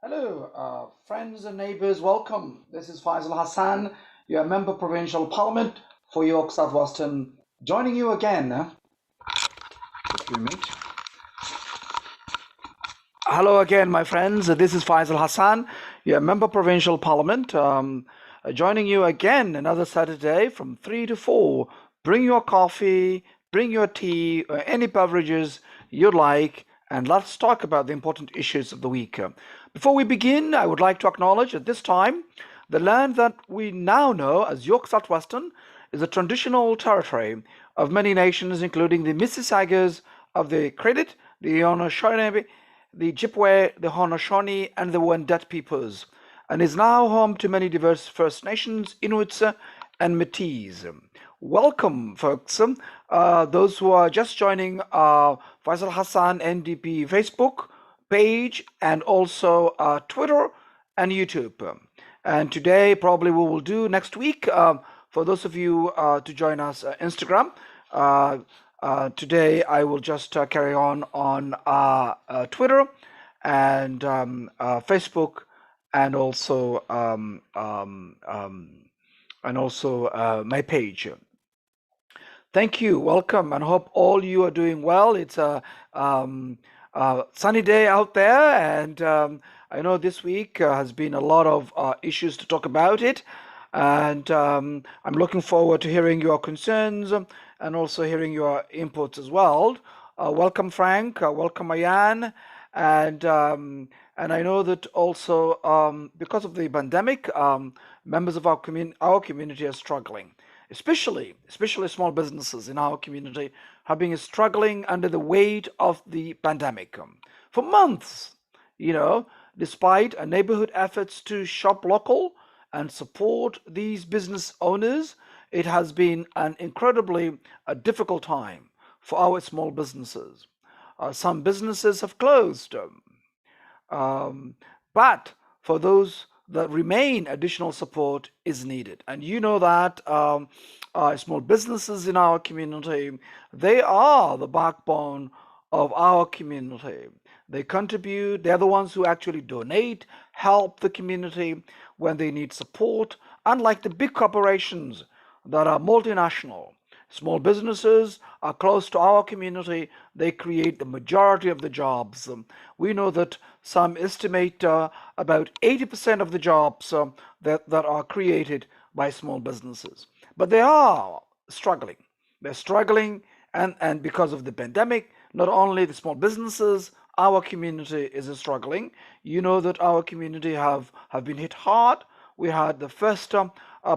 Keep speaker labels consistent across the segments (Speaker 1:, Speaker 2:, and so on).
Speaker 1: Hello, friends and neighbours, welcome. This is Faisal Hassan, your Member Provincial Parliament for York South Western, joining you again. Just a minute. Hello again, my friends. This is Faisal Hassan, your Member Provincial Parliament, joining you again another Saturday from 3 to 4. Bring your coffee, bring your tea, or any beverages you'd like, and let's talk about the important issues of the week. Before we begin, I would like to acknowledge at this time the land that we now know as York South Western is a traditional territory of many nations, including the Mississaugas of the Credit, the Haudenosaunee, the Ojibwe, the Haudenosaunee, and the Wendat peoples, and is now home to many diverse First Nations, Inuits, and Métis. Welcome, folks. Those who are just joining Faisal Hassan NDP Facebook page and also Twitter and YouTube. And today, probably we will do next week, for those of you to join us Instagram. Today, I will just carry on Twitter and Facebook, and also my page. Thank you, welcome, and hope all you are doing well. It's a sunny day out there, and I know this week has been a lot of issues to talk about it, and I'm looking forward to hearing your concerns and also hearing your inputs as well. Welcome, Frank. Welcome, Ayan, and I know that also because of the pandemic, members of our community are struggling, especially small businesses in our community have been struggling under the weight of the pandemic for months. Despite neighborhood efforts to shop local and support these business owners, it has been an incredibly difficult time for our small businesses. Some businesses have closed, but for those that remain, additional support is needed. And you know that small businesses in our community, they are the backbone of our community. They contribute, they're the ones who actually donate, help the community when they need support, unlike the big corporations that are multinational. Small businesses are close to our community. They create the majority of the jobs. We know that some estimate about 80% of the jobs that are created by small businesses. But they are struggling. They're struggling, and because of the pandemic, not only the small businesses, our community is struggling. You know that our community have been hit hard. We had the first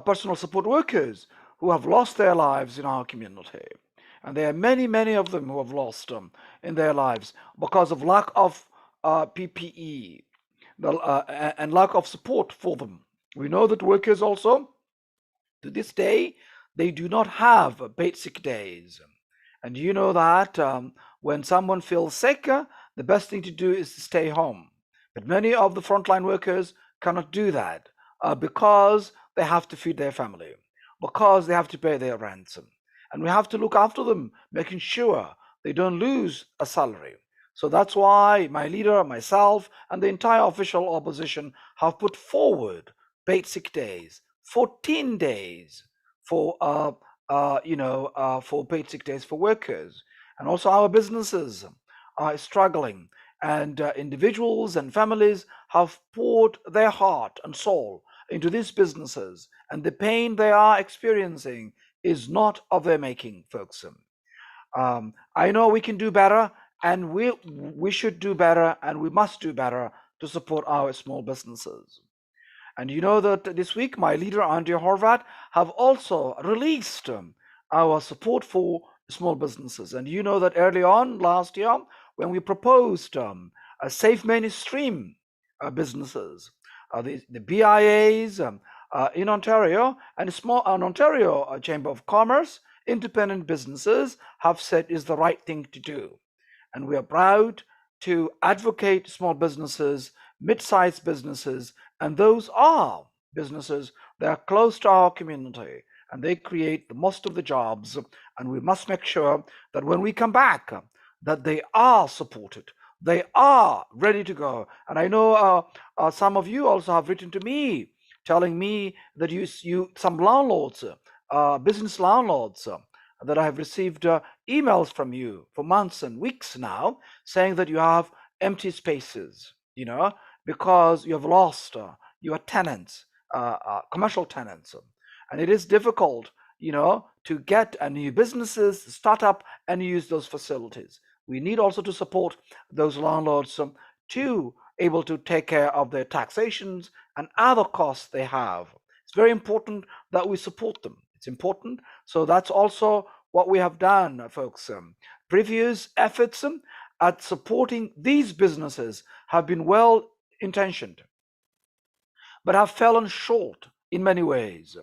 Speaker 1: personal support workers who have lost their lives in our community. And there are many of them who have lost in their lives because of lack of PPE and lack of support for them. We know that workers also, to this day, they do not have paid sick days. And you know that when someone feels sick, the best thing to do is to stay home. But many of the frontline workers cannot do that because they have to feed their family, because they have to pay their ransom. And we have to look after them, making sure they don't lose a salary. So that's why my leader, myself, and the entire official opposition have put forward paid sick days, 14 days for for paid sick days for workers. And also our businesses are struggling, and individuals and families have poured their heart and soul into these businesses, and the pain they are experiencing is not of their making, folks. I know we can do better, and we should do better, and we must do better to support our small businesses. And you know that this week, my leader, Andrea Horvat, have also released our support for small businesses. And you know that early on last year, when we proposed a safe mainstream businesses, the BIAs in Ontario and Ontario Chamber of Commerce, independent businesses have said is the right thing to do. And we are proud to advocate small businesses, mid-sized businesses, and those are businesses that are close to our community, and they create the most of the jobs. And we must make sure that when we come back, that they are supported, They are ready to go. And I know some of you also have written to me telling me that some landlords, business landlords, that I have received emails from you for months and weeks now saying that you have empty spaces, because you have lost your tenants, commercial tenants. And it is difficult, to get a new businesses, start up and use those facilities. We need also to support those landlords to able to take care of their taxations and other costs they have. It's very important that we support them. It's important. So that's also what we have done, folks. Previous efforts at supporting these businesses have been well intentioned, but have fallen short in many ways.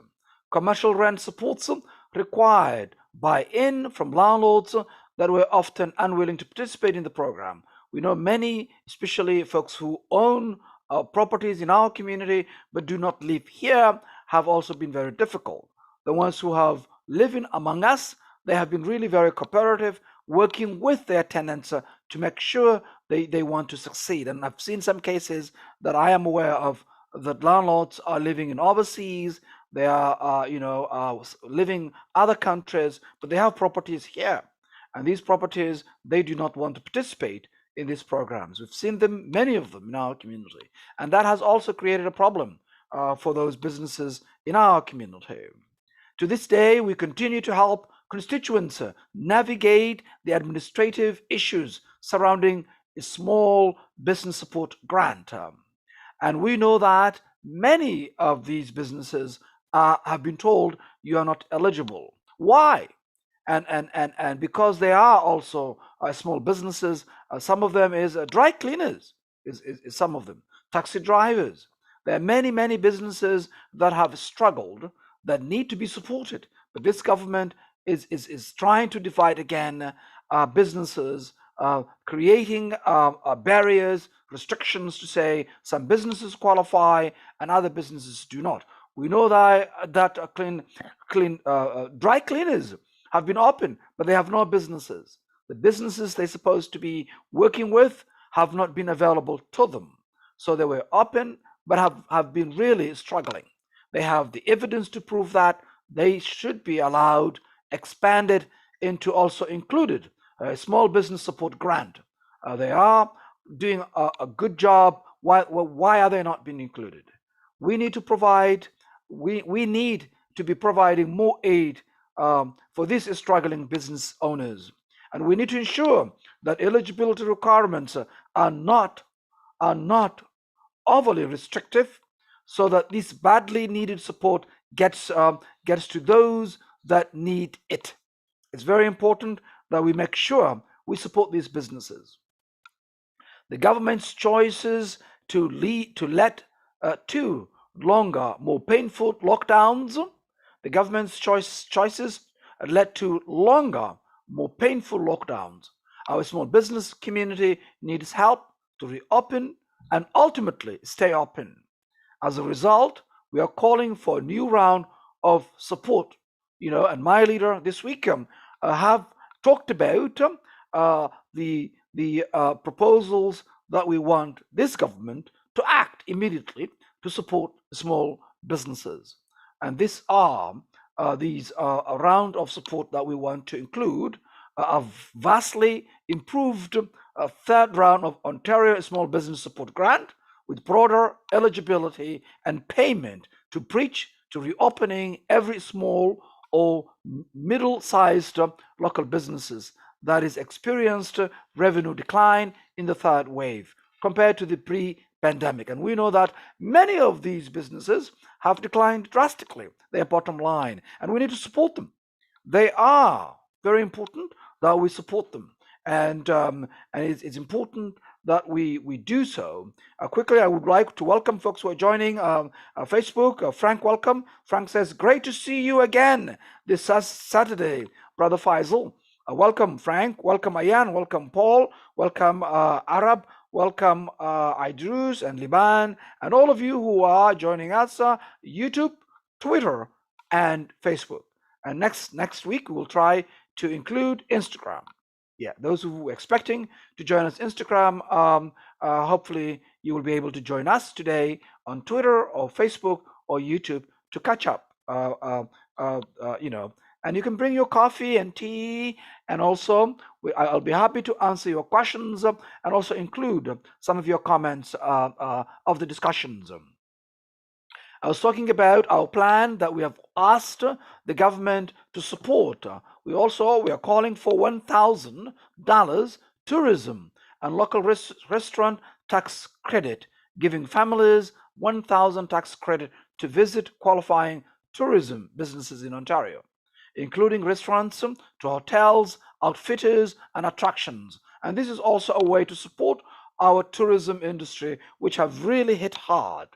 Speaker 1: Commercial rent supports required buy-in from landlords that were often unwilling to participate in the program. We know many, especially folks who own properties in our community but do not live here, have also been very difficult. The ones who have living among us, they have been really very cooperative, working with their tenants to make sure they want to succeed. And I've seen some cases that I am aware of that landlords are living in overseas. They are, living other countries, but they have properties here, and these properties they do not want to participate in these programs. We've seen them, many of them, in our community, and that has also created a problem for those businesses in our community. To this day, we continue to help constituents navigate the administrative issues surrounding a small business support grant. And we know that many of these businesses have been told you are not eligible. Why? And because they are also small businesses, some of them is dry cleaners, is some of them, taxi drivers. There are many businesses that have struggled that need to be supported. But this government is trying to divide again businesses, creating barriers, restrictions to say some businesses qualify and other businesses do not. We know that dry cleaners have been open, but they have no businesses. The businesses they're supposed to be working with have not been available to them. So they were open, but have been really struggling. They have the evidence to prove that they should be allowed, expanded into also included a small business support grant. They are doing a good job. Why are they not being included? We need to provide, we need to be providing more aid for these struggling business owners. And we need to ensure that eligibility requirements are not overly restrictive, so that this badly needed support gets to those that need it. It's very important that we make sure we support these businesses. The government's choices to let two longer, more painful lockdowns. The government's choices led to longer, more painful lockdowns. Our small business community needs help to reopen and ultimately stay open. As a result, we are calling for a new round of support. And my leader this week have talked about the proposals that we want this government to act immediately to support small businesses. And these are a round of support that we want to include a vastly improved third round of Ontario Small Business Support Grant with broader eligibility and payment to bridge to reopening every small or middle-sized local businesses that is experienced revenue decline in the third wave compared to the pre-pandemic. And we know that many of these businesses have declined drastically, their bottom line, and we need to support them. They are very important that we support them, and it's important that we do so. Quickly, I would like to welcome folks who are joining Facebook. Frank, welcome. Frank says, great to see you again this Saturday, Brother Faisal. Welcome, Frank. Welcome, Ayan. Welcome, Paul. Welcome, Arab. Welcome, Idrus and Liban, and all of you who are joining us, YouTube, Twitter, and Facebook. And next week, we will try to include Instagram. Yeah, those who were expecting to join us Instagram, hopefully you will be able to join us today on Twitter or Facebook or YouTube to catch up. And you can bring your coffee and tea, and also I'll be happy to answer your questions and also include some of your comments of the discussions. I was talking about our plan that we have asked the government to support. We are calling for $1,000 tourism and local restaurant tax credit, giving families 1,000 tax credit to visit qualifying tourism businesses in Ontario, including restaurants to hotels, outfitters, and attractions. And this is also a way to support our tourism industry, which have really hit hard.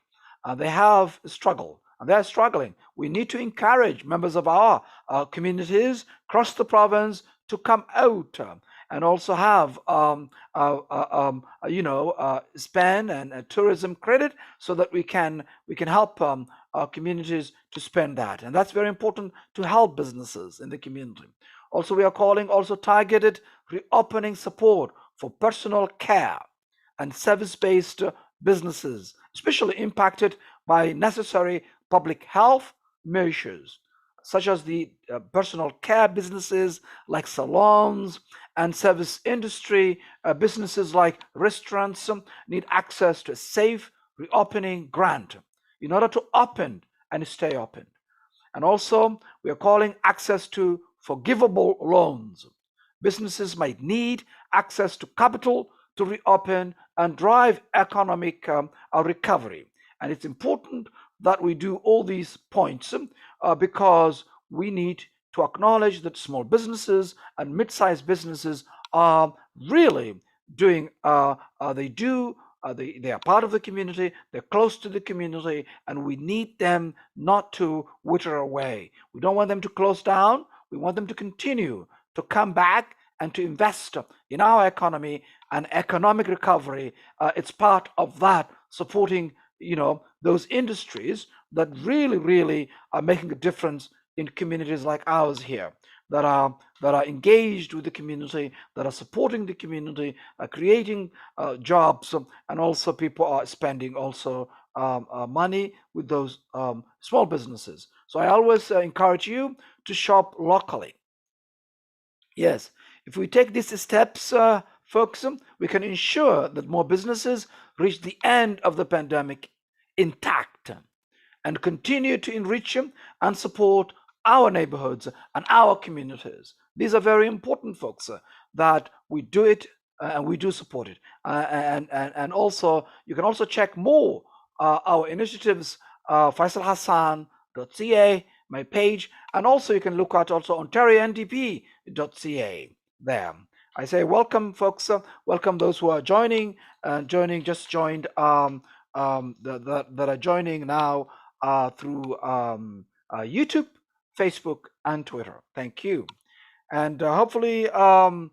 Speaker 1: They have struggled and they're struggling. We need to encourage members of our communities across the province to come out and also have spend and tourism credit so that we can help our communities to spend that, and that's very important to help businesses in the community. Also, we are calling also targeted reopening support for personal care and service-based businesses, especially impacted by necessary public health measures, such as the personal care businesses like salons and service industry businesses like restaurants need access to a safe reopening grant in order to open and stay open. And also, we are calling access to forgivable loans. Businesses might need access to capital to reopen and drive economic recovery. And it's important that we do all these points because we need to acknowledge that small businesses and mid-sized businesses are really doing, they do they are part of the community, they're close to the community, and we need them not to wither away. We don't want them to close down. We want them to continue to come back and to invest in our economy and economic recovery. It's part of that supporting, those industries that really, really are making a difference in communities like ours here that are engaged with the community, that are supporting the community, creating jobs, and also people are spending also money with those small businesses. So I always encourage you to shop locally. Yes, if we take these steps, folks, we can ensure that more businesses reach the end of the pandemic intact and continue to enrich and support our neighborhoods and our communities. These are very important, folks, that we do it and we do support it. And also, you can also check more our initiatives, FaisalHassan.ca, my page, and also you can look at also OntarioNDP.ca there. I say welcome, folks. Welcome those who are just joined, that are joining now through YouTube, Facebook, and Twitter. Thank you. And hopefully that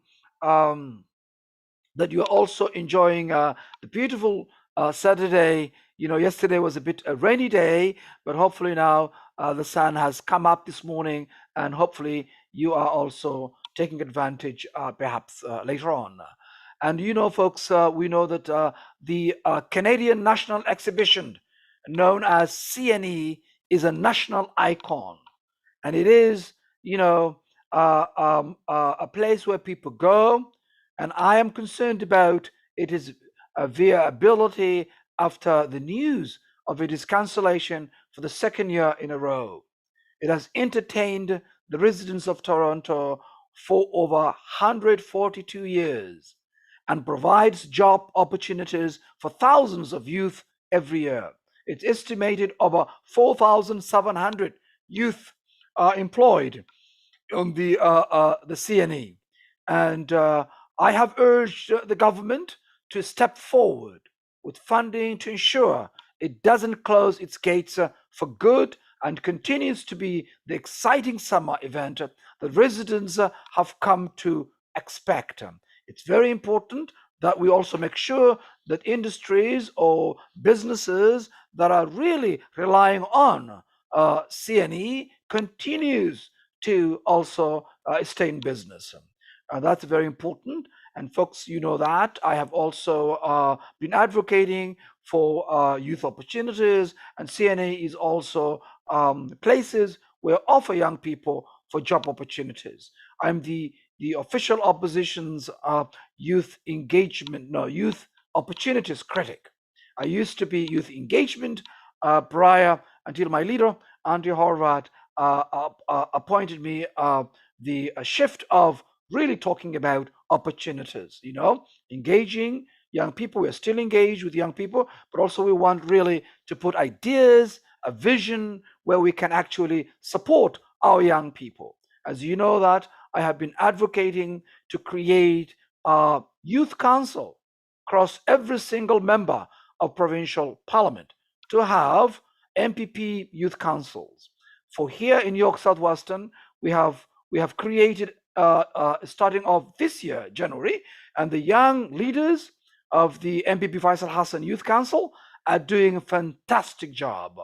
Speaker 1: you are also enjoying the beautiful Saturday. Yesterday was a bit a rainy day, but hopefully now the sun has come up this morning, and hopefully you are also taking advantage perhaps later on. And folks, we know that the Canadian National Exhibition, known as CNE, is a national icon, and it is, a place where people go. And I am concerned about its viability after the news of its cancellation for the second year in a row. It has entertained the residents of Toronto for over 142 years and provides job opportunities for thousands of youth every year. It's estimated over 4,700 youth are employed on the CNE. And I have urged the government to step forward with funding to ensure it doesn't close its gates for good and continues to be the exciting summer event that residents have come to expect. It's very important that we also make sure that industries or businesses that are really relying on CNE continues to also stay in business. That's very important. And folks, you know that I have also been advocating for youth opportunities, and CNA is also places where offer young people for job opportunities. I'm the official opposition's youth engagement, no, youth opportunities critic. I used to be youth engagement prior until my leader, Andy Horvath, appointed me the shift of really talking about opportunities, engaging young people. We're still engaged with young people, but also we want really to put ideas, a vision where we can actually support our young people. As you know that I have been advocating to create a youth council across every single member of provincial parliament to have MPP youth councils. For here in York Southwestern, we have created starting off this year, January, and the young leaders of the MPP Faisal Hassan Youth Council are doing a fantastic job.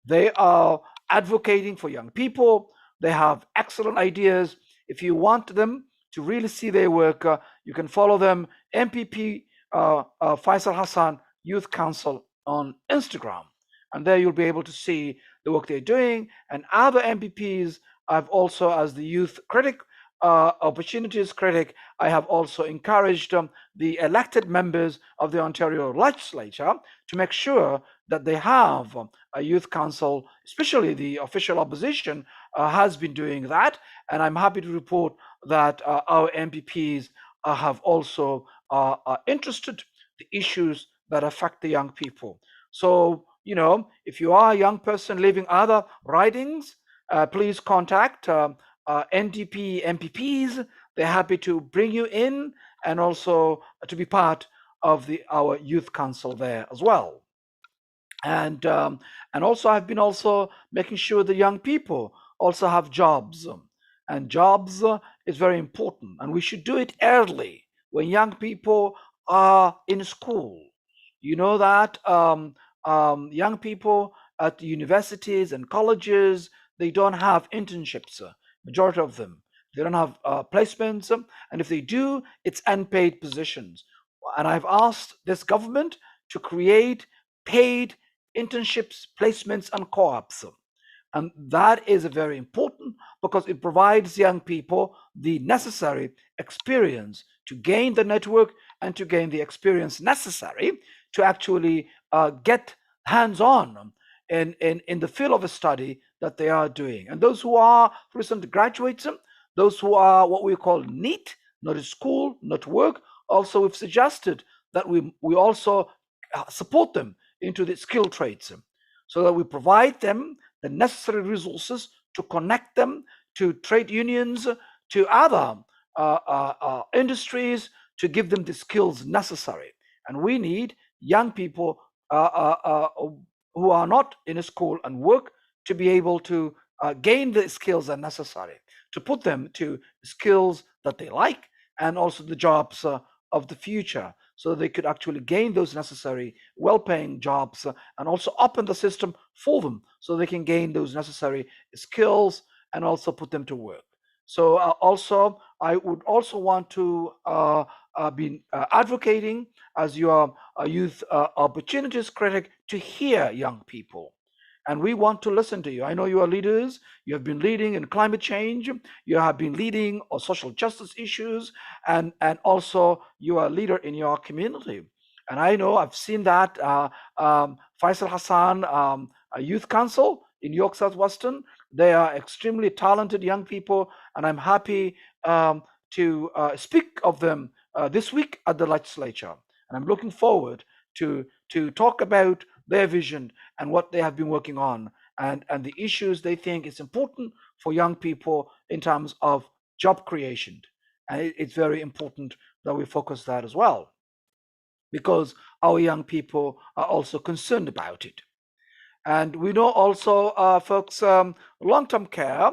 Speaker 1: They are advocating for young people. They have excellent ideas. If you want them to really see their work, you can follow them, MPP Faisal Hassan Youth Council on Instagram. And there you'll be able to see the work they're doing. And other MPPs, I've also, as the youth critic, opportunities critic, I have also encouraged the elected members of the Ontario legislature to make sure that they have a youth council, especially the official opposition has been doing that. And I'm happy to report that our MPPs have also interested the issues that affect the young people. So, if you are a young person living other ridings, please contact NDP MPPs. They're happy to bring you in and also to be part of our youth council there as well. And also I've been also making sure the young people also have jobs, and jobs is very important, and we should do it early when young people are in school. You know that young people at the universities and colleges, they don't have internships, majority of them. They don't have placements, and if they do, it's unpaid positions. And I've asked this government to create paid internships, placements, and co-ops. And that is very important because it provides young people the necessary experience to gain the network and to gain the experience necessary to actually get hands-on in the field of a study that they are doing. And those who are recent graduates, those who are what we call NEET, not to school, not to work, also we've suggested that we also support them into the skill trades so that we provide them the necessary resources to connect them to trade unions, to other industries, to give them the skills necessary. And we need young people who are not in a school and work to be able to gain the skills that are necessary, to put them to skills that they like and also the jobs of the future, so they could actually gain those necessary well-paying jobs and also open the system for them so they can gain those necessary skills and also put them to work. So also I would also want to be advocating as your youth opportunities critic to hear young people, and we want to listen to you. I know you are leaders. You have been leading in climate change. You have been leading on social justice issues, and also you are a leader in your community. And I know I've seen that Faisal Hassan a youth council in York Southwestern. They are extremely talented young people, and I'm happy to speak of them this week at the legislature. And I'm looking forward to talk about their vision and what they have been working on, and the issues they think is important for young people in terms of job creation. And it's very important that we focus that as well, because our young people are also concerned about it. And we know also, folks, long-term care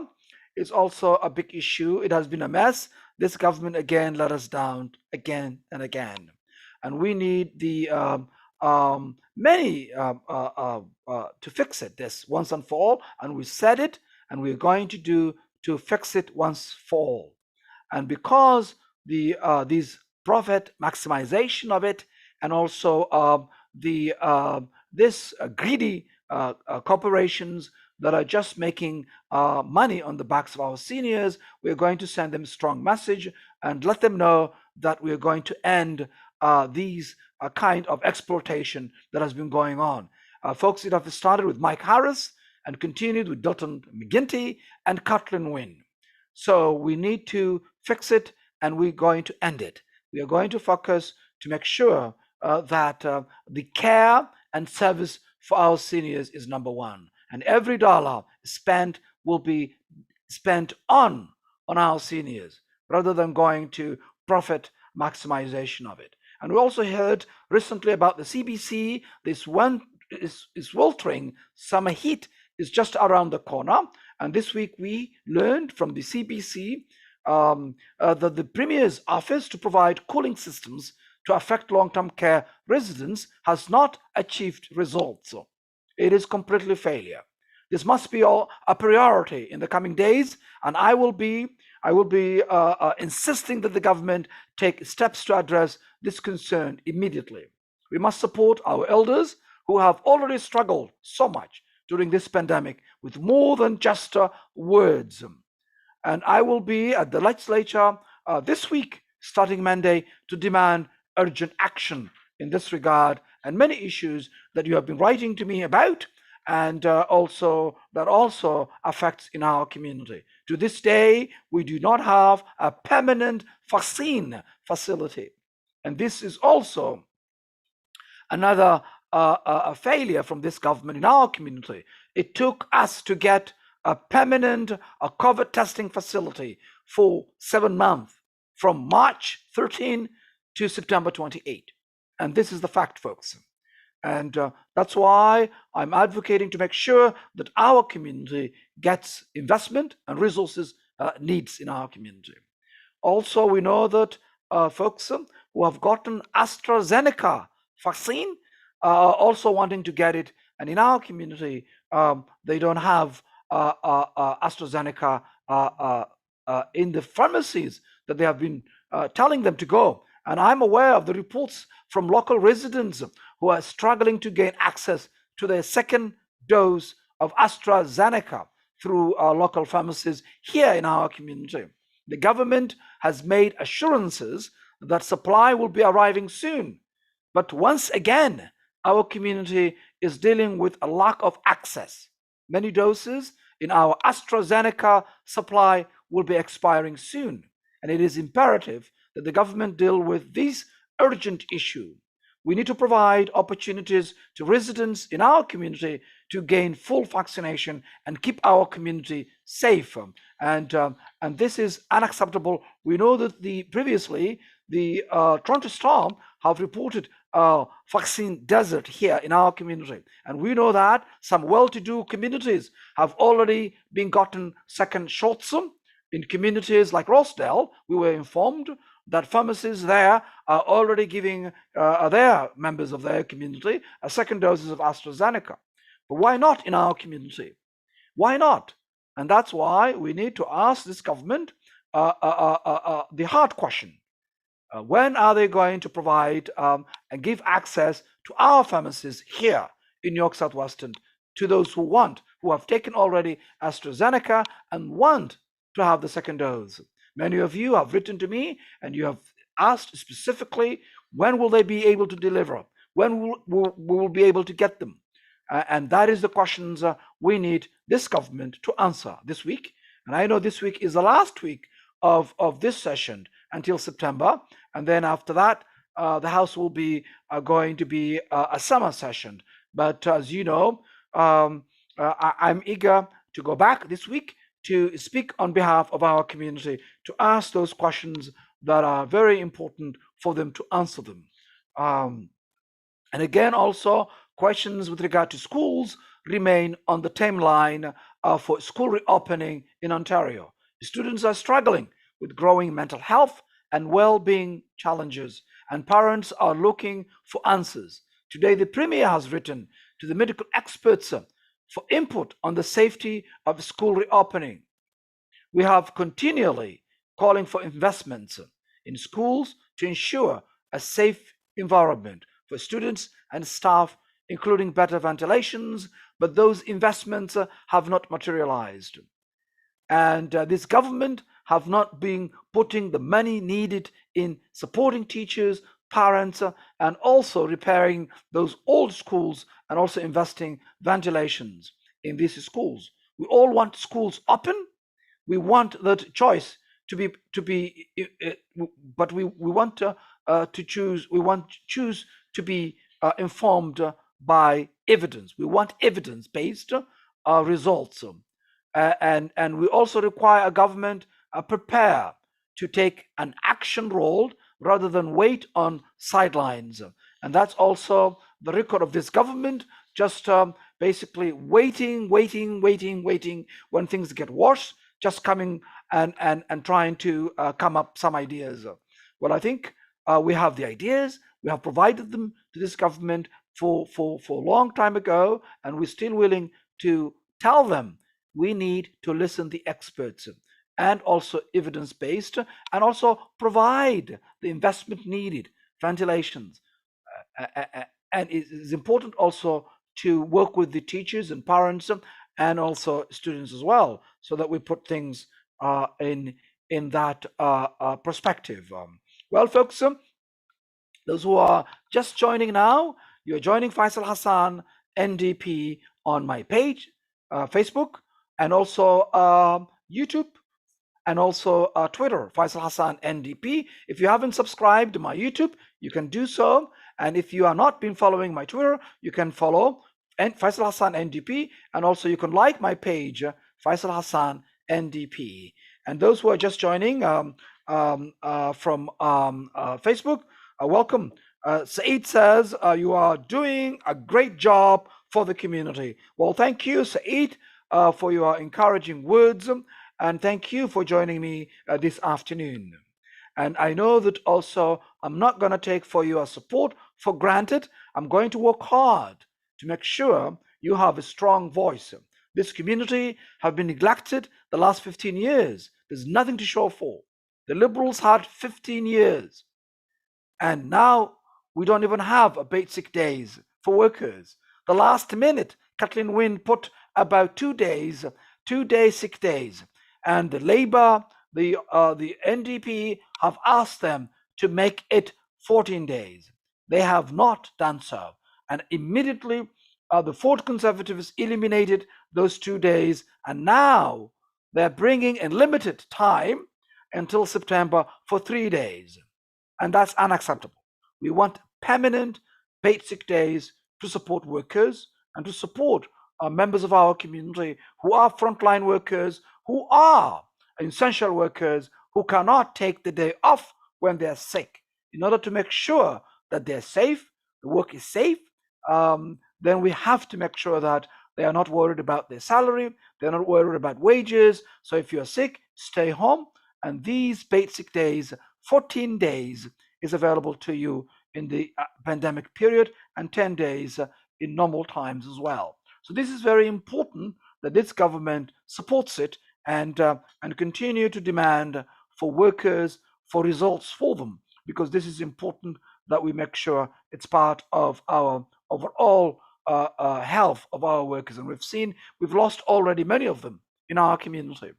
Speaker 1: is also a big issue. It has been a mess. This government again let us down again and again, and we need the many to fix it this once and for all. And we said it, and we're going to do to fix it once for all. And because these profit maximization of it, and also the this greedy corporations that are just making money on the backs of our seniors. We're going to send them a strong message and let them know that we're going to end these kind of exploitation that has been going on. Folks, it have started with Mike Harris and continued with Dalton McGuinty and Cutler Wynne. So we need to fix it, and we're going to end it. We are going to focus to make sure that the care and service for our seniors is number one, and every dollar spent will be spent on our seniors rather than going to profit maximization of it. And we also heard recently about the CBC. This one is weltering summer heat is just around the corner. And this week we learned from the CBC that the Premier's office to provide cooling systems to affect long-term care residents has not achieved results. It is completely failure. This must be a priority in the coming days, and I will be insisting that the government take steps to address this concern immediately. We must support our elders who have already struggled so much during this pandemic with more than just words. And I will be at the legislature this week, starting Monday, to demand urgent action in this regard and many issues that you have been writing to me about, and also affects in our community. To this day, we do not have a permanent vaccine facility, and this is also another a failure from this government in our community. It took us to get a permanent COVID testing facility for 7 months, from March 13 to September 28. And this is the fact, folks. And that's why I'm advocating to make sure that our community gets investment and resources needs in our community. Also, we know that folks who have gotten AstraZeneca vaccine are also wanting to get it. And in our community, they don't have AstraZeneca in the pharmacies that they have been telling them to go. And I'm aware of the reports from local residents who are struggling to gain access to their second dose of AstraZeneca through local pharmacies here in our community. The government has made assurances that supply will be arriving soon. But once again, our community is dealing with a lack of access. Many doses in our AstraZeneca supply will be expiring soon, and it is imperative that the government deal with this urgent issue. We need to provide opportunities to residents in our community to gain full vaccination and keep our community safe. And this is unacceptable. We know that previously the Toronto Storm have reported vaccine desert here in our community, and we know that some well-to-do communities have already been gotten second shots. In communities like Rosedale, we were informed that pharmacies there are already giving their members of their community a second doses of AstraZeneca. But why not in our community? Why not? And that's why we need to ask this government the hard question. When are they going to provide and give access to our pharmacies here in York Southwestern to those who have taken already AstraZeneca and want to have the second dose? Many of you have written to me and you have asked specifically, when will they be able to deliver? When we will be able to get them? And that is the questions we need this government to answer this week. And I know this week is the last week of this session until September. And then after that, the House will be going to be a summer session. But as you know, I'm eager to go back this week to speak on behalf of our community, to ask those questions that are very important for them to answer them. And again, also, questions with regard to schools remain on the timeline for school reopening in Ontario. Students are struggling with growing mental health and well-being challenges, and parents are looking for answers. Today, the Premier has written to the medical experts for input on the safety of school reopening. We have continually calling for investments in schools to ensure a safe environment for students and staff, including better ventilations, but those investments have not materialized. And this government have not been putting the money needed in supporting teachers, parents, and also repairing those old schools and also investing ventilations in these schools. We all want schools open. We want that choice to be but we want to choose. We want to choose to be informed by evidence. We want evidence based results. And we also require a government prepare to take an action role rather than wait on sidelines. And that's also the record of this government, just basically waiting when things get worse, just coming and trying to come up some ideas. Well, I think we have the ideas. We have provided them to this government for a long time ago, and we're still willing to tell them we need to listen to the experts and also evidence based, and also provide the investment needed, ventilations. And it is important also to work with the teachers and parents and also students as well, so that we put things in that perspective. Well, folks, those who are just joining now, you're joining Faisal Hassan, NDP, on my page, Facebook, and also YouTube, and also Twitter, Faisal Hassan NDP. If you haven't subscribed to my YouTube, you can do so. And if you are not been following my Twitter, you can follow Faisal Hassan NDP, and also you can like my page, Faisal Hassan NDP. And those who are just joining from Facebook, welcome. Saeed says you are doing a great job for the community. Well, thank you, Saeed, for your encouraging words, and thank you for joining me this afternoon. And I know that also I'm not going to take for your support for granted. I'm going to work hard to make sure you have a strong voice. This community have been neglected the last 15 years. There's nothing to show for. The Liberals had 15 years. And now we don't even have a basic days for workers. The last minute, Kathleen Wynne put about 2 days, 2 day sick days. And the Labour, the NDP have asked them to make it 14 days. They have not done so. And immediately the Ford Conservatives eliminated those 2 days. And now they're bringing in limited time until September for 3 days. And that's unacceptable. We want permanent paid sick days to support workers and to support members of our community who are frontline workers, who are essential workers, who cannot take the day off when they're sick, in order to make sure that they're safe, the work is safe. Then we have to make sure that they are not worried about their salary, they're not worried about wages. So if you're sick, stay home. And these paid sick days, 14 days, is available to you in the pandemic period, and 10 days in normal times as well. So this is very important that this government supports it and continue to demand for workers, for results for them, because this is important that we make sure it's part of our overall health of our workers. And we've lost already many of them in our community.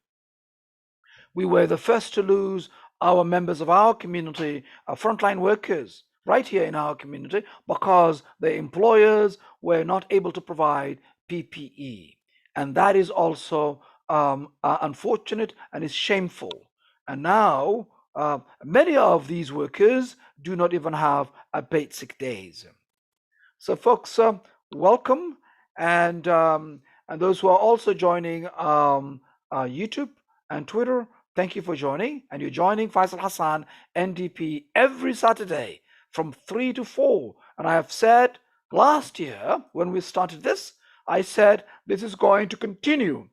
Speaker 1: We were the first to lose our members of our community, our frontline workers, right here in our community, because the employers were not able to provide PPE. And that is also unfortunate and is shameful. And now many of these workers do not even have a paid sick days. So folks, welcome. And those who are also joining YouTube and Twitter, thank you for joining. And you're joining Faisal Hassan, NDP, every Saturday from 3 to 4. And I have said last year when we started this, I said this is going to continue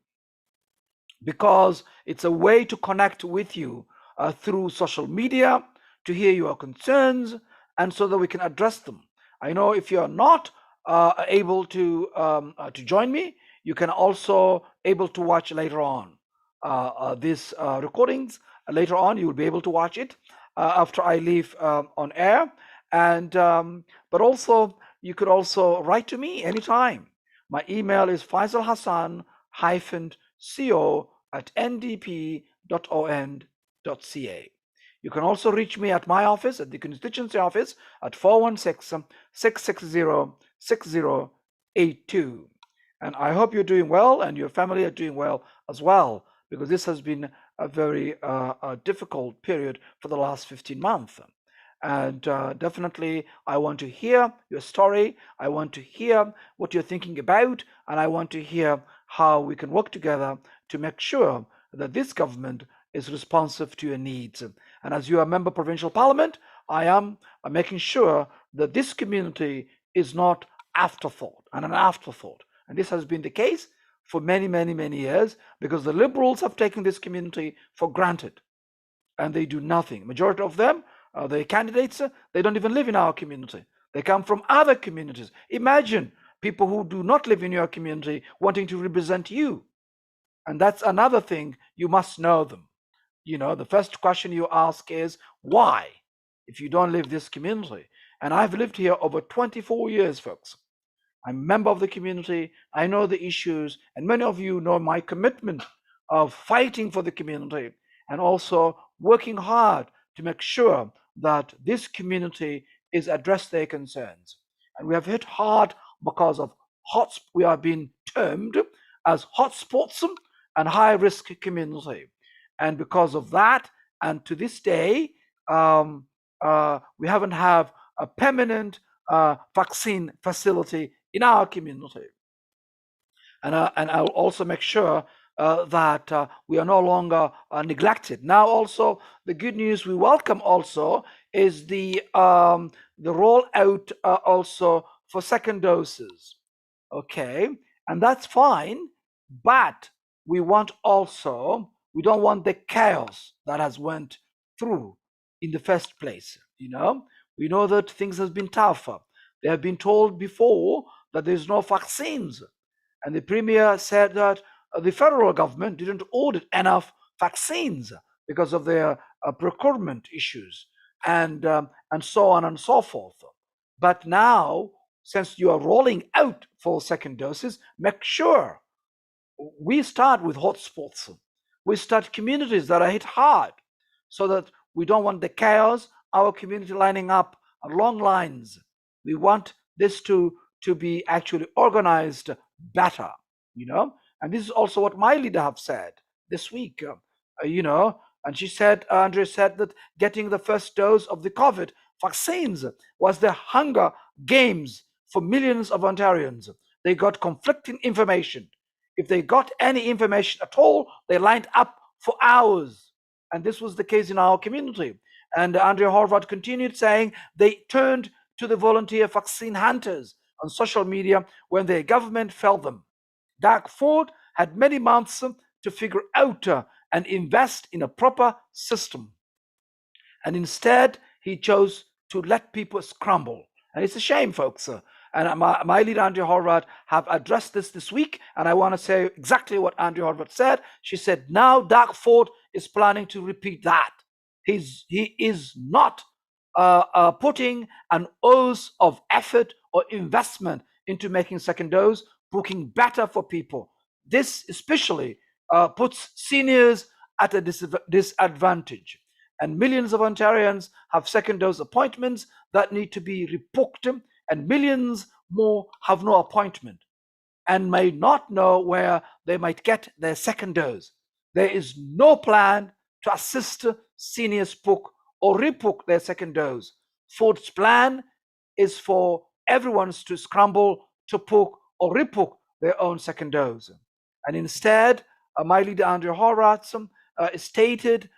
Speaker 1: because it's a way to connect with you through social media, to hear your concerns, and so that we can address them. I know if you're not able to join me, you can also able to watch later on these recordings. Later on, you will be able to watch it. after I leave on air. And but also you could also write to me anytime. My email is Faisal Hassan co at ndp.on.ca. You can also reach me at my office, at the constituency office, at 416-660-6082. And I hope you're doing well and your family are doing well as well, because this has been a very difficult period for the last 15 months. And definitely, I want to hear your story. I want to hear what you're thinking about, and I want to hear how we can work together to make sure that this government is responsive to your needs. And as you are a member of provincial parliament, I am making sure that this community is not afterthought and an afterthought. And this has been the case for many, many, many years, because the liberals have taken this community for granted and they do nothing. Majority of them, the candidates, they don't even live in our community. They come from other communities. Imagine people who do not live in your community wanting to represent you. And that's another thing, you must know them. You know, the first question you ask is why, if you don't live this community. And I've lived here over 24 years, folks. I'm a member of the community. I know the issues, and many of you know my commitment of fighting for the community and also working hard to make sure that this community is addressed their concerns. And we have hit hard because of we are being termed as hotspots and high risk community. And because of that, and to this day, we haven't have a permanent vaccine facility in our community. And I'll also make sure that we are no longer neglected. Now, also the good news we welcome also is the rollout also for second doses. Okay, and that's fine, but we don't want the chaos that has went through in the first place. You know, we know that things have been tougher. They have been told before that there's no vaccines, and the premier said that the federal government didn't order enough vaccines because of their procurement issues, and so on and so forth. But now, since you are rolling out for second doses, make sure we start with hotspots. We start communities that are hit hard, so that we don't want the chaos, our community lining up on long lines. We want this to be actually organized better, you know. And this is also what my leader have said this week, you know. And she said, Andrea said that getting the first dose of the COVID vaccines was the hunger games for millions of Ontarians. They got conflicting information. If they got any information at all, they lined up for hours. And this was the case in our community. And Andrea Horvath continued saying they turned to the volunteer vaccine hunters on social media when their government failed them. Doug Ford had many months to figure out and invest in a proper system. And instead, he chose to let people scramble. And it's a shame, folks. And my leader, Andrea Horvath, have addressed this week. And I want to say exactly what Andrea Horvath said. She said, now Doug Ford is planning to repeat that. He is not putting an ounce of effort or investment into making second dose, booking better for people. This especially puts seniors at a disadvantage. And millions of Ontarians have second dose appointments that need to be rebooked, and millions more have no appointment and may not know where they might get their second dose. There is no plan to assist seniors book or rebook their second dose. Ford's plan is for everyone to scramble to book or rebook their own second dose. And instead, my leader, Andrea Horvath, stated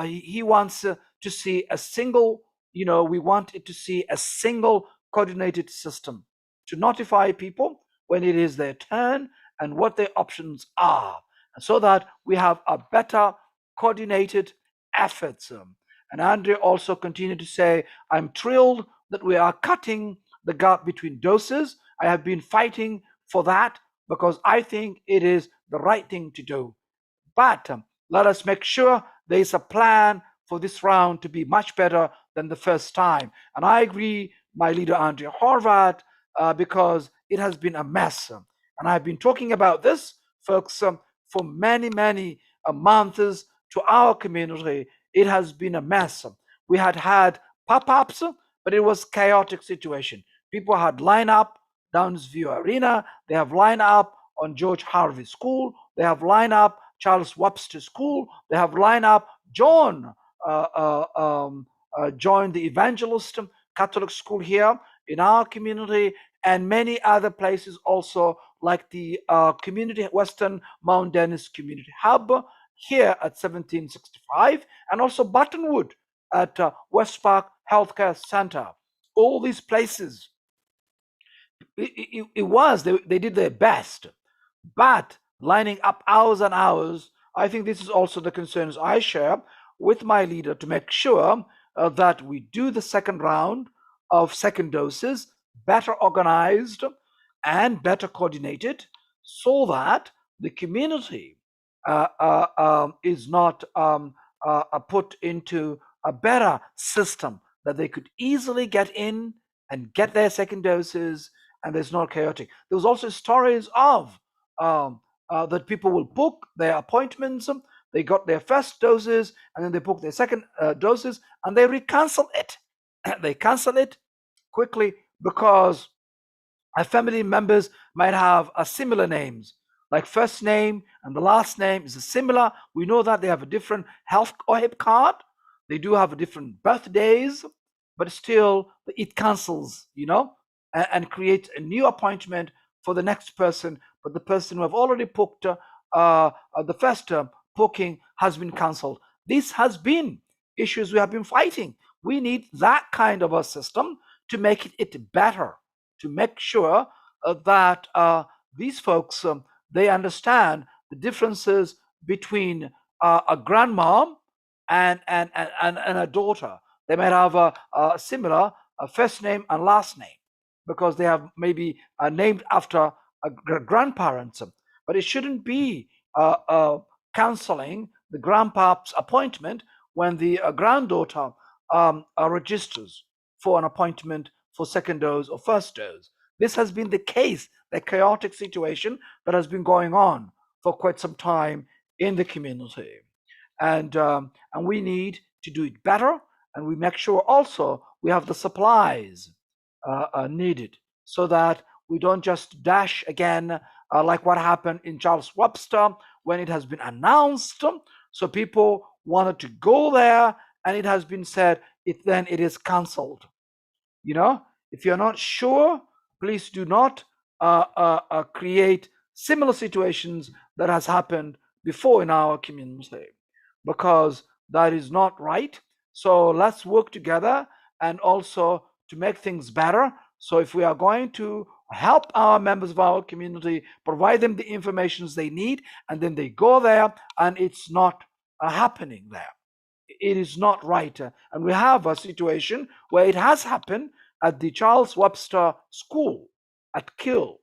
Speaker 1: he wants to see a single, we want it to see a single coordinated system to notify people when it is their turn and what their options are, so that we have a better coordinated efforts. And Andrea also continued to say, I'm thrilled that we are cutting the gap between doses. I have been fighting for that because I think it is the right thing to do. But let us make sure there is a plan for this round to be much better than the first time. And I agree, my leader, Andrea Horvath, because it has been a mess. And I've been talking about this, folks, for many, many months to our community. It has been a mess. We had pop-ups, but it was chaotic situation. People had line up Downsview Arena. They have line up on George Harvey School. They have line up Charles Webster School. They have line up John joined the Evangelist Catholic School here in our community, and many other places also, like the community Western Mount Dennis Community Hub here at 1765, and also Buttonwood at West Park Healthcare Center. All these places, it was, they did their best, but lining up hours and hours, I think this is also the concerns I share with my leader, to make sure that we do the second round of second doses better organized and better coordinated, so that the community is not put into a better system, that they could easily get in and get their second doses, and there's not chaotic. There was also stories of that people will book their appointments, they got their first doses, and then they book their second doses, and they recancel it. They cancel it quickly because family members might have similar names, like first name and the last name is similar. We know that they have a different health OHIP card. They do have a different birthdays, but still it cancels, and creates a new appointment for the next person. But the person who have already booked the first booking has been cancelled. This has been issues we have been fighting. We need that kind of a system to make it better, to make sure that these folks, they understand the differences between a grandmom and a daughter. They might have a similar first name and last name because they have maybe named after grandparents, but it shouldn't be canceling the grandpa's appointment when the granddaughter registers for an appointment for second dose or first dose. This has been the case, the chaotic situation that has been going on for quite some time in the community. And we need to do it better, and we make sure also we have the supplies needed, so that we don't just dash again like what happened in Charles Webster when it has been announced. So people wanted to go there, and it has been said then it is cancelled. If you're not sure, please do not create similar situations that has happened before in our community, because that is not right. So let's work together and also to make things better. So if we are going to help our members of our community, provide them the information they need, and then they go there and it's not happening there, it is not right. And we have a situation where it has happened at the Charles Webster School at Kill.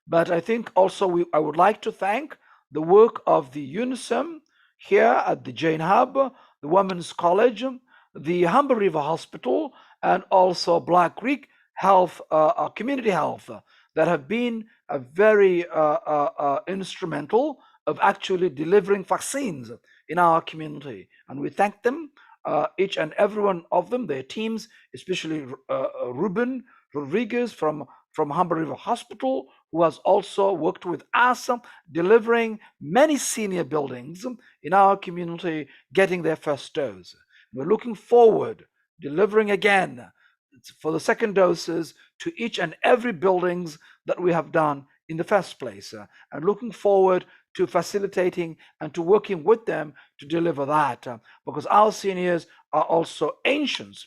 Speaker 1: But I think also I would like to thank the work of the UNISEM here at the Jain Hub, the Women's College, the Humber River Hospital, and also Black Creek Health, Community Health, that have been very instrumental of actually delivering vaccines in our community. And we thank them, each and every one of them, their teams, especially Ruben Rodriguez from Humber River Hospital, who has also worked with us, delivering many senior buildings in our community, getting their first dose. We're looking forward, delivering again for the second doses to each and every buildings that we have done in the first place, and looking forward to facilitating and to working with them to deliver that, because our seniors are also anxious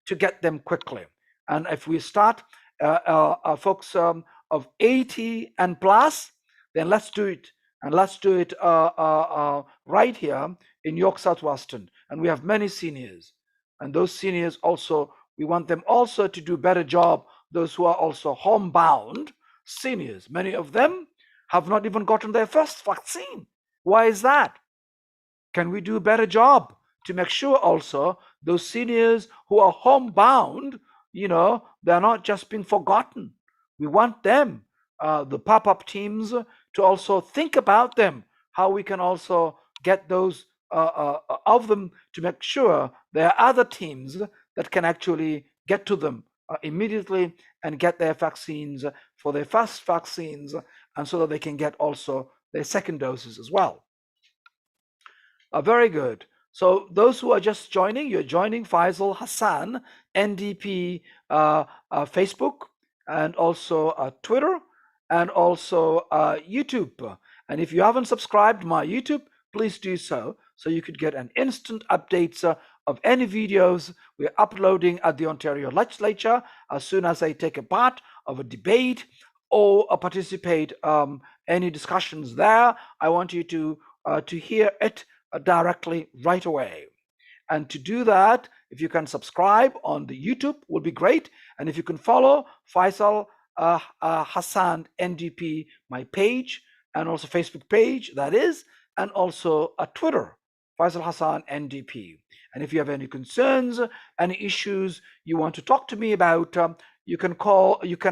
Speaker 1: to get them quickly. And if we start folks of 80 and plus, then let's do it. And let's do it right here in York Southwestern. And we have many seniors. And those seniors also, we want them also to do a better job. Those who are also homebound seniors, many of them have not even gotten their first vaccine. Why is that? Can we do a better job to make sure also those seniors who are homebound, they're not just being forgotten? We want them, the pop-up teams, to also think about them, how we can also get those of them to make sure there are other teams that can actually get to them immediately and get their vaccines for their first vaccines, and so that they can get also their second doses as well. Very good. So those who are just joining, you're joining Faisal Hassan, NDP, Facebook, and also Twitter, and also YouTube. And if you haven't subscribed to my YouTube, please do so you could get an instant updates of any videos we're uploading at the Ontario Legislature as soon as I take a part of a debate or participate any discussions there. I want you to hear it directly right away. And to do that, if you can subscribe on the YouTube, would be great. And if you can follow Faisal Hassan NDP, my page, and also Facebook page, that is, and also a Twitter, Faisal Hassan NDP. And if you have any concerns, any issues you want to talk to me about, you can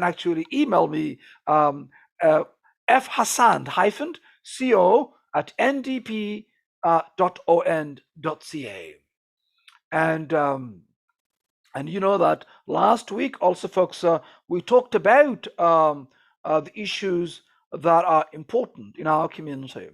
Speaker 1: actually email me, fhassan-co@ndp.on.ca. And you know that last week also, folks, we talked about the issues that are important in our community.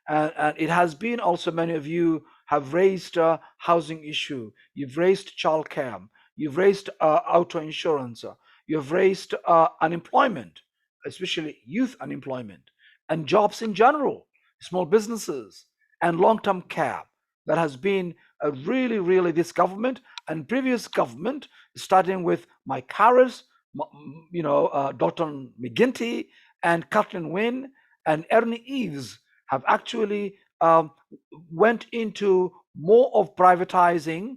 Speaker 1: And it has been also, many of you have raised housing issue, you've raised childcare, you've raised auto insurance, you've raised unemployment, especially youth unemployment, and jobs in general, small businesses, and long-term care. That has been really this government and previous government, starting with Mike Harris, Dalton McGuinty, and Kathleen Wynne, and Ernie Eves, have actually went into more of privatizing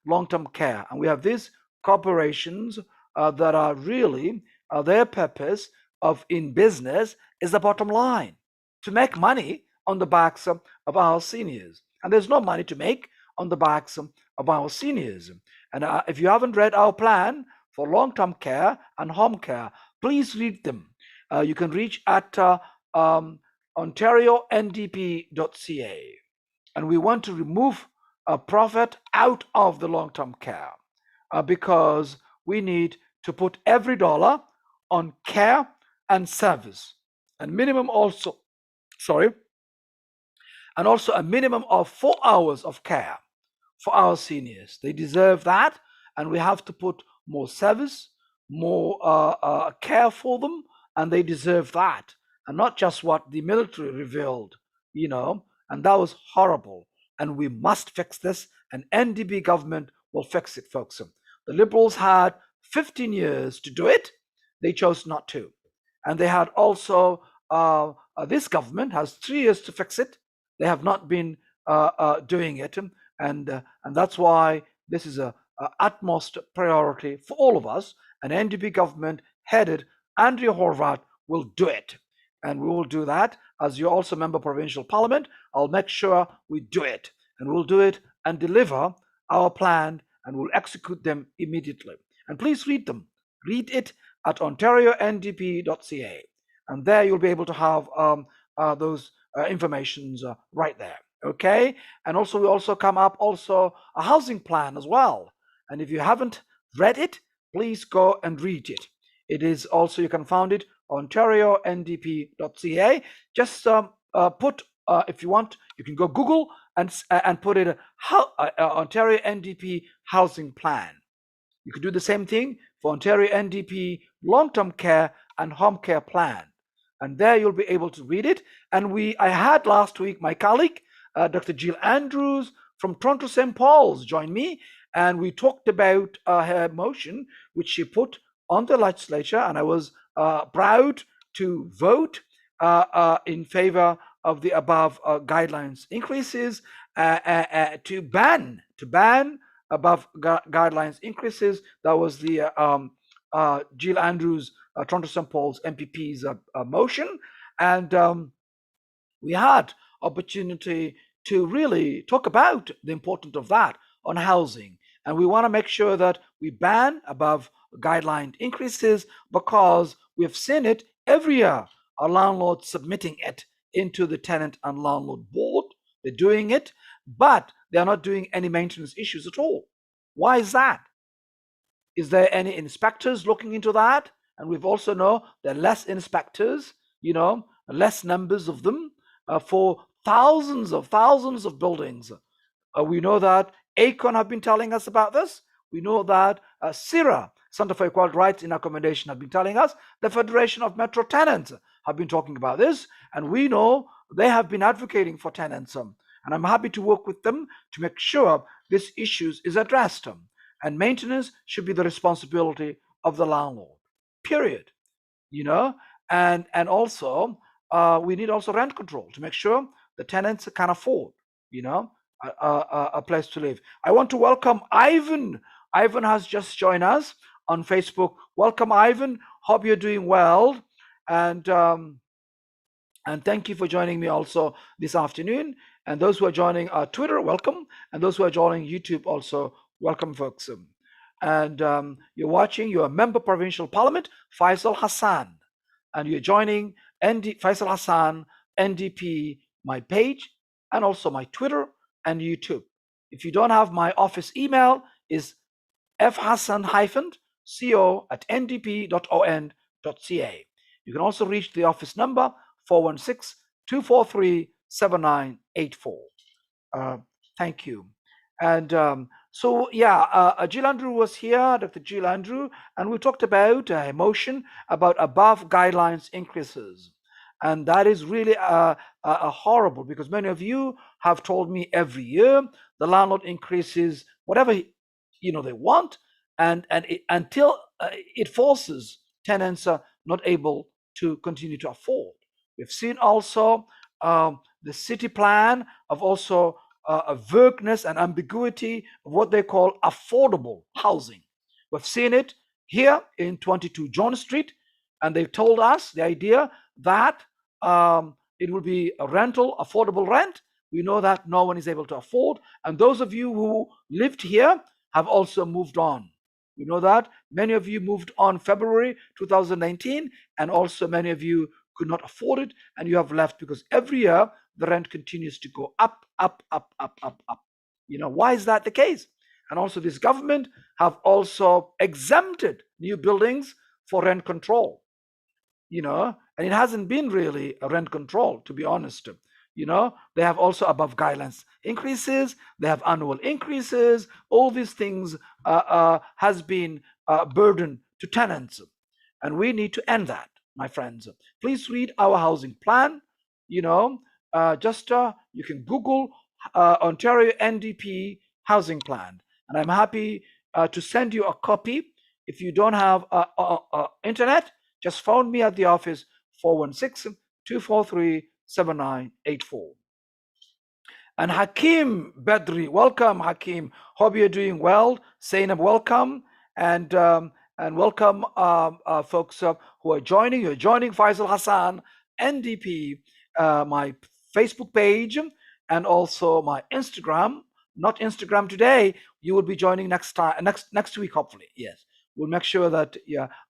Speaker 1: long-term care. And we have these corporations that are really, their purpose of in business is the bottom line, to make money on the backs of our seniors. And there's no money to make on the backs of our seniors. And if you haven't read our plan for long-term care and home care, please read them. You can reach at OntarioNDP.ca. And we want to remove profit out of the long-term care because we need to put every dollar on care and service, and minimum also, and also a minimum of 4 hours of care for our seniors. They deserve that, and we have to put more service, more care for them, and they deserve that, and not just what the military revealed, and that was horrible. And we must fix this, and NDP government will fix it, folks. The Liberals had 15 years to do it. They chose not to. And they had also, this government has 3 years to fix it. They have not been doing it. And that's why this is a utmost priority for all of us. An NDP government headed Andrea Horvath will do it. And we will do that. As you also member provincial parliament, I'll make sure we do it. And we'll do it and deliver our plan, and we'll execute them immediately. And please read them. Read it at OntarioNDP.ca. And there you'll be able to have those informations right there. Okay? And also, we also come up also a housing plan as well. And if you haven't read it, please go and read it. It is also, you can find it OntarioNDP.ca. Just put, if you want, you can go Google and put it Ontario NDP housing plan. You could do the same thing for Ontario NDP long-term care and home care plan. And there you'll be able to read it. And I had last week my colleague, Dr. Jill Andrews from Toronto St. Paul's join me, and we talked about her motion, which she put on the legislature, and I was proud to vote in favor of the above guidelines increases to ban above guidelines increases. That was the Jill Andrews, Toronto St. Paul's MPP's motion, and we had opportunity to really talk about the importance of that on housing. And we want to make sure that we ban above guideline increases because we've seen it every year. Our landlords submitting it into the tenant and landlord board. They're doing it, but they are not doing any maintenance issues at all. Why is that? Is there any inspectors looking into that? And we've also know there are less inspectors, less numbers of them for thousands of buildings. We know that ACON have been telling us about this. We know that CIRA, Center for Equal Rights in Accommodation, have been telling us. The Federation of Metro Tenants have been talking about this. And we know they have been advocating for tenants. And I'm happy to work with them to make sure this issue is addressed. And maintenance should be the responsibility of the landlord, period. And also we need also rent control to make sure the tenants can afford, a place to live. I want to welcome Ivan. Ivan has just joined us on Facebook. Welcome, Ivan. Hope you're doing well. And thank you for joining me also this afternoon. And those who are joining Twitter, welcome. And those who are joining YouTube also, welcome, folks. And you're watching your member provincial parliament, Faisal Hassan. And you're joining Faisal Hassan, NDP, my page, and also my Twitter and YouTube. If you don't have my office email, is fhassan-co@ndp.on.ca. You can also reach the office number 416-243-7984. Thank you. And Jill Andrew was here, Dr. Jill Andrew, and we talked about emotion, about above guidelines increases. And that is really horrible, because many of you have told me every year the landlord increases whatever they want, until it forces tenants not able to continue to afford. We've seen also the city plan of also a vagueness and ambiguity of what they call affordable housing. We've seen it here in 22 John Street, and they told us the idea that it will be a rental, affordable rent. We know that no one is able to afford, and those of you who lived here have also moved on. We know that many of you moved on February 2019, and also many of you could not afford it, and you have left because every year the rent continues to go up, up, up, up, up, up. Why is that the case? And also this government have also exempted new buildings for rent control, and it hasn't been really a rent control, to be honest. They have also above guidelines increases, they have annual increases. All these things has been a burden to tenants, and we need to end that, my friends. Please read our housing plan. You can Google Ontario NDP housing plan, and I'm happy to send you a copy. If you don't have internet, just phone me at the office, 416-243-7984. And Hakim Bedri, welcome, Hakim. Hope you're doing well. Zainab, welcome. And welcome, folks who are joining. You're joining Faisal Hassan, NDP, my Facebook page, and also my Instagram. Not Instagram today. You will be joining next week, hopefully. Yes, we'll make sure that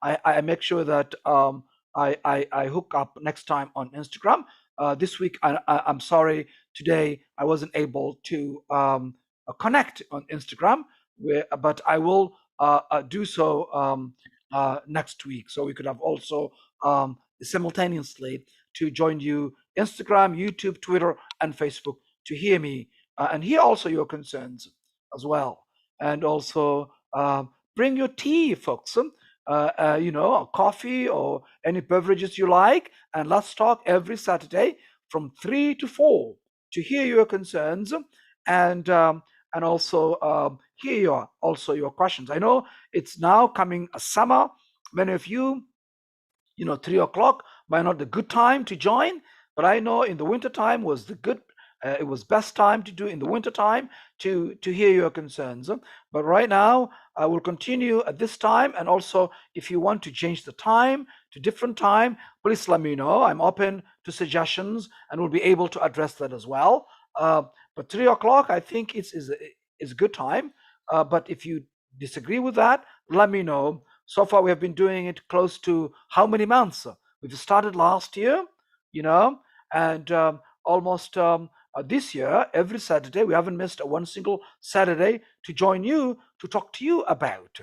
Speaker 1: I make sure that I hook up next time on Instagram. This week, I'm sorry. Today, I wasn't able to connect on Instagram, but I will do so next week. So we could have also simultaneously to join you Instagram, YouTube, Twitter, and Facebook to hear me and hear also your concerns as well. And also bring your tea, folks. A coffee or any beverages you like, and let's talk every Saturday from 3 to 4 to hear your concerns and also hear your questions. I know it's now coming a summer. Many of you, 3 o'clock might not the good time to join, but I know in the winter time was the good. It was best time to do in the winter time to hear your concerns. But right now, I will continue at this time. And also, if you want to change the time to different time, please let me know. I'm open to suggestions and will be able to address that as well. But 3 o'clock, I think is a good time. But if you disagree with that, let me know. So far, we have been doing it close to how many months? We've started last year, you know, and almost this year, every Saturday, we haven't missed one single Saturday to join you to talk to you about,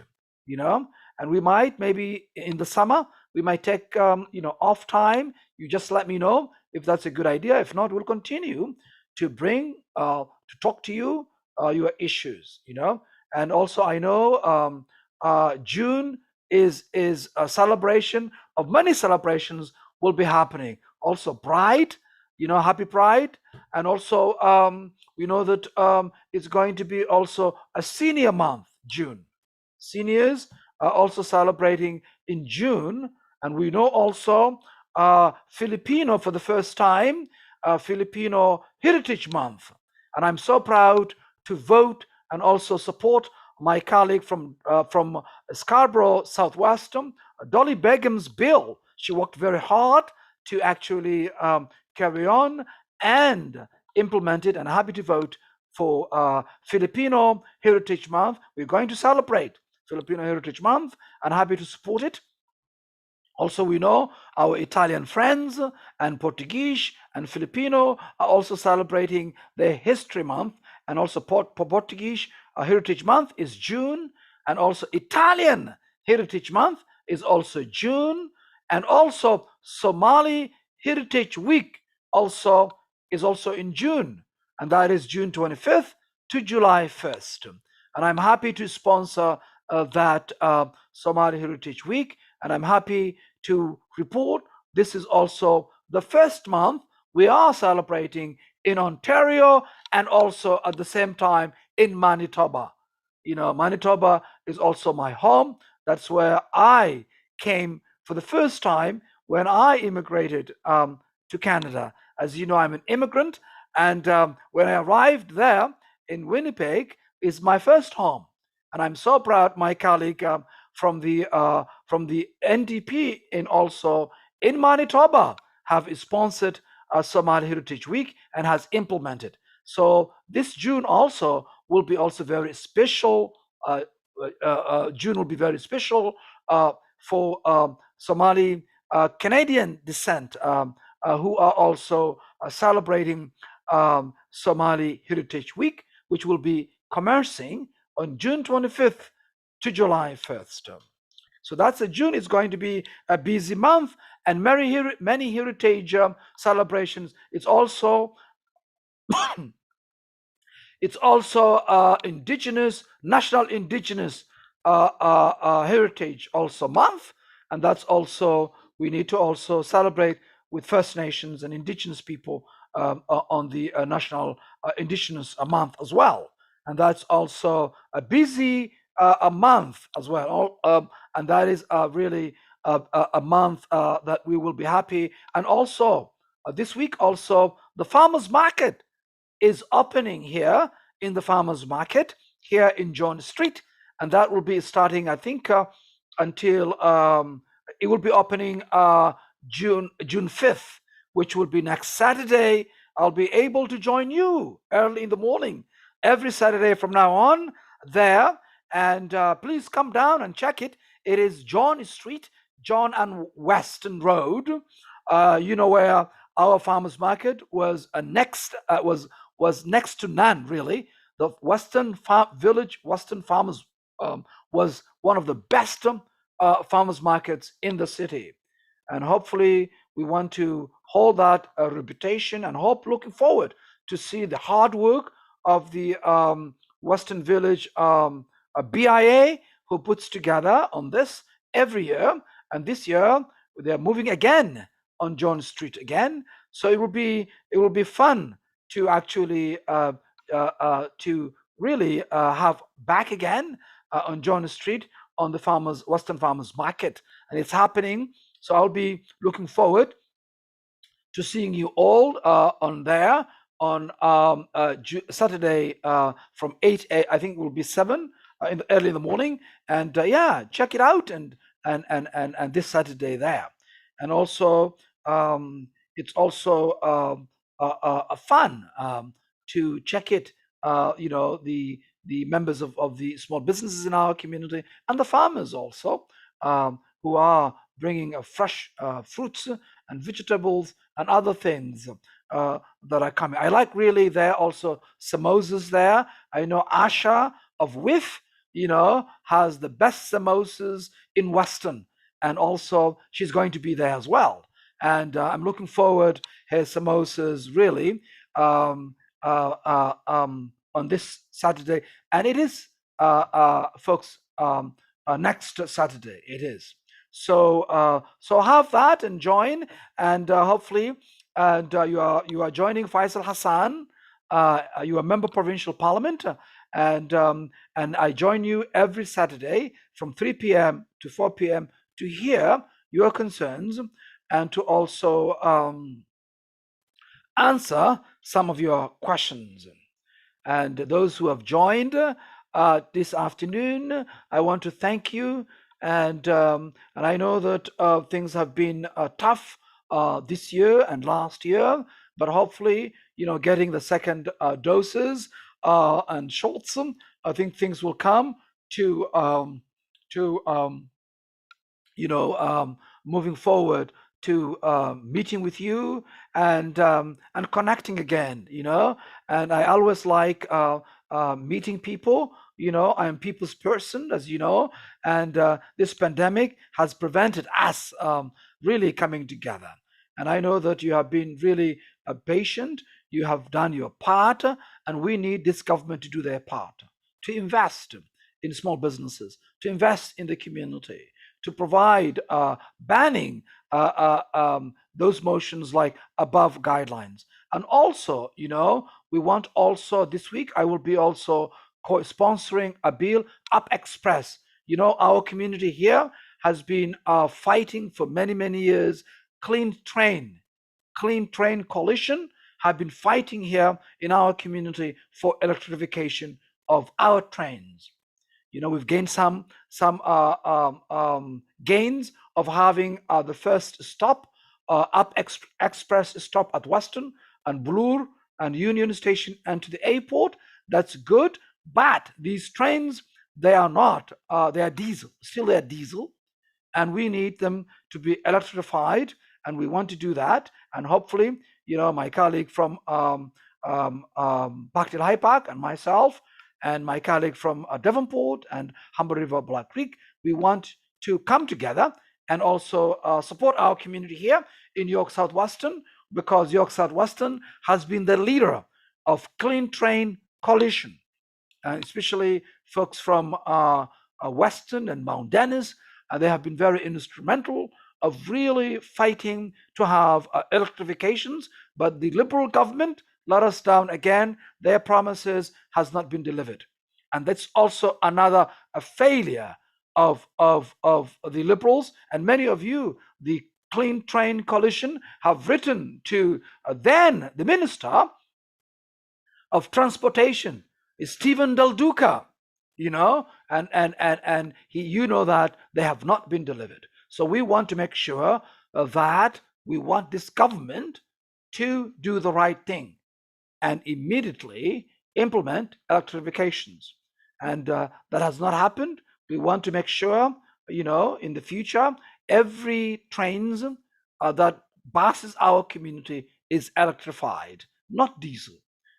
Speaker 1: you know. And we might maybe in the summer we might take off time. You just let me know if that's a good idea. If not, we'll continue to bring to talk to you your issues, and also I know June is a celebration of many celebrations will be happening. Also Pride, happy Pride. And also we know that it's going to be also a senior month, June. Seniors are also celebrating in June. And we know also Filipino for the first time, Filipino Heritage Month. And I'm so proud to vote and also support my colleague from Scarborough Southwest, Dolly Begum's bill. She worked very hard to actually carry on and implement it. And happy to vote for Filipino Heritage Month. We're going to celebrate Filipino Heritage Month and happy to support it. Also, we know our Italian friends and Portuguese and Filipino are also celebrating their History Month, and also Portuguese Heritage Month is June, and also Italian Heritage Month is also June, and also Somali Heritage Week also is also in June, and that is June 25th to July 1st. And I'm happy to sponsor that Somali Heritage Week, and I'm happy to report this is also the first month we are celebrating in Ontario and also at the same time in Manitoba. Manitoba is also my home. That's where I came for the first time when I immigrated to Canada. As you know, I'm an immigrant, and when I arrived there in Winnipeg is my first home. And I'm so proud my colleague from the NDP in also in Manitoba have sponsored Somali Heritage Week and has implemented. So this June also will be also very special. June will be very special for Somali Canadian descent who are also celebrating Somali Heritage Week, which will be commencing on June 25th to July 1st. So that's a June is going to be a busy month and many heritage celebrations. It's also indigenous, national indigenous heritage also month, and that's also we need to also celebrate with First Nations and indigenous people on the national indigenous month as well, and that's also a busy a month as well, and that is really a month that we will be happy. And also this week also the farmers market is opening here in the farmers market here in John Street, and that will be starting, I think, until it will be opening June 5th, which will be next Saturday. I'll be able to join you early in the morning every Saturday from now on there, and please come down and check it. It is John Street, John and Weston Road. Where our farmers market was next to none, really. The Western Farmers was one of the best farmers markets in the city. And hopefully, we want to hold that reputation and looking forward to see the hard work of the Western Village BIA who puts together on this every year. And this year, they're moving again on John Street again. So it will be fun to actually to really have back again on John Street on the Western Farmers Market, and it's happening. So I'll be looking forward to seeing you all on there on Saturday from 8. I think it will be 7 early in the morning, and yeah, check it out and this Saturday there, and also it's also a fun to check it. The members of the small businesses in our community and the farmers also, who are bringing fresh fruits and vegetables and other things uh, that are coming. I like really there also samosas there. I know Asha of WIF, has the best samosas in Western, and also she's going to be there as well. And I'm looking forward her samosas really um, on this Saturday, and it is, folks, next Saturday. It is. So have that and join, and hopefully, and you are joining Faisal Hassan. You are a member of provincial parliament, and I join you every Saturday from 3 p.m. to 4 p.m. to hear your concerns and to also answer some of your questions. And those who have joined this afternoon, I want to thank you. And I know that things have been tough this year and last year, but hopefully, getting the second doses and shots, I think things will come to moving forward to meeting with you and connecting again. And I always like meeting people. I am people's person, as you know, and this pandemic has prevented us really coming together. And I know that you have been really patient. You have done your part, and we need this government to do their part, to invest in small businesses, to invest in the community, to provide banning those motions like above guidelines. And also, we want also this week, I will be also sponsoring a bill, Up Express. Our community here has been fighting for many, many years. Clean Train Coalition have been fighting here in our community for electrification of our trains. We've gained some gains of having the first stop, Express stop at Western and Bloor and Union Station and to the airport. That's good, but these trains, they are not. They are diesel. Still, they are diesel, and we need them to be electrified, and we want to do that. And hopefully, my colleague from Paktil High Park and myself and my colleague from Devonport and Humber River Black Creek, we want to come together and also support our community here in York Southwestern, because York Southwestern has been the leader of Clean Train Coalition, especially folks from Western and Mount Dennis. They have been very instrumental of really fighting to have electrifications, but the Liberal government let us down again. Their promises has not been delivered, and that's also another failure of the Liberals. And many of you, the Clean Train Coalition, have written to then the Minister of Transportation, Stephen Del Duca, and he, that they have not been delivered. So we want to make sure that we want this government to do the right thing and immediately implement electrifications. And that has not happened. We want to make sure, in the future, every trains that passes our community is electrified, not diesel.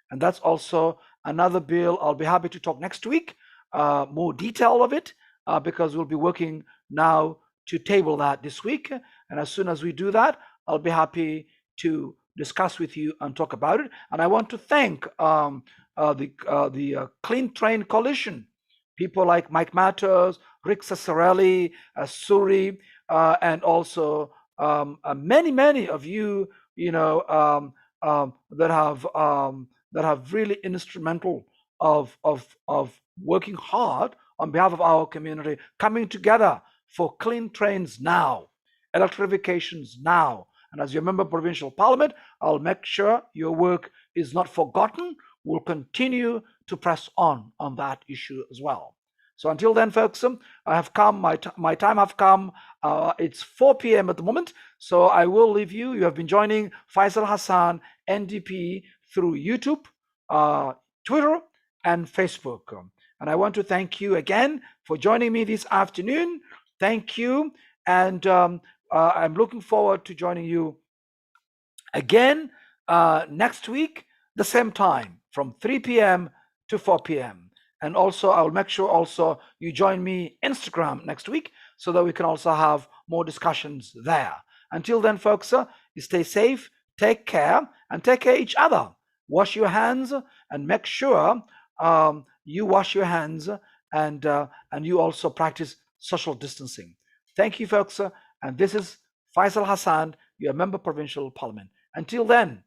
Speaker 1: And that's also another bill. I'll be happy to talk next week, more detail of it, because we'll be working now to table that this week. And as soon as we do that, I'll be happy to discuss with you and talk about it. And I want to thank the Clean Train Coalition, people like Mike Matters, Rick Cesarelli, Suri, and also many of you, that have really instrumental of working hard on behalf of our community, coming together for clean trains now, electrifications now. And as you member of provincial parliament, I'll make sure your work is not forgotten. We'll continue to press on that issue as well. So until then, folks, I have come, my time have come. It's 4 p.m. at the moment, so I will leave you. You have been joining Faisal Hassan, NDP, through YouTube, uh, Twitter, and Facebook. And I want to thank you again for joining me this afternoon. Thank you. And I'm looking forward to joining you again next week, the same time from 3 p.m. to 4 p.m. And also, I will make sure also you join me Instagram next week so that we can also have more discussions there. Until then, folks, you stay safe, take care, and take care of each other. Wash your hands and make sure you wash your hands and you also practice social distancing. Thank you, folks. And this is Faisal Hassan, your member provincial parliament. Until then,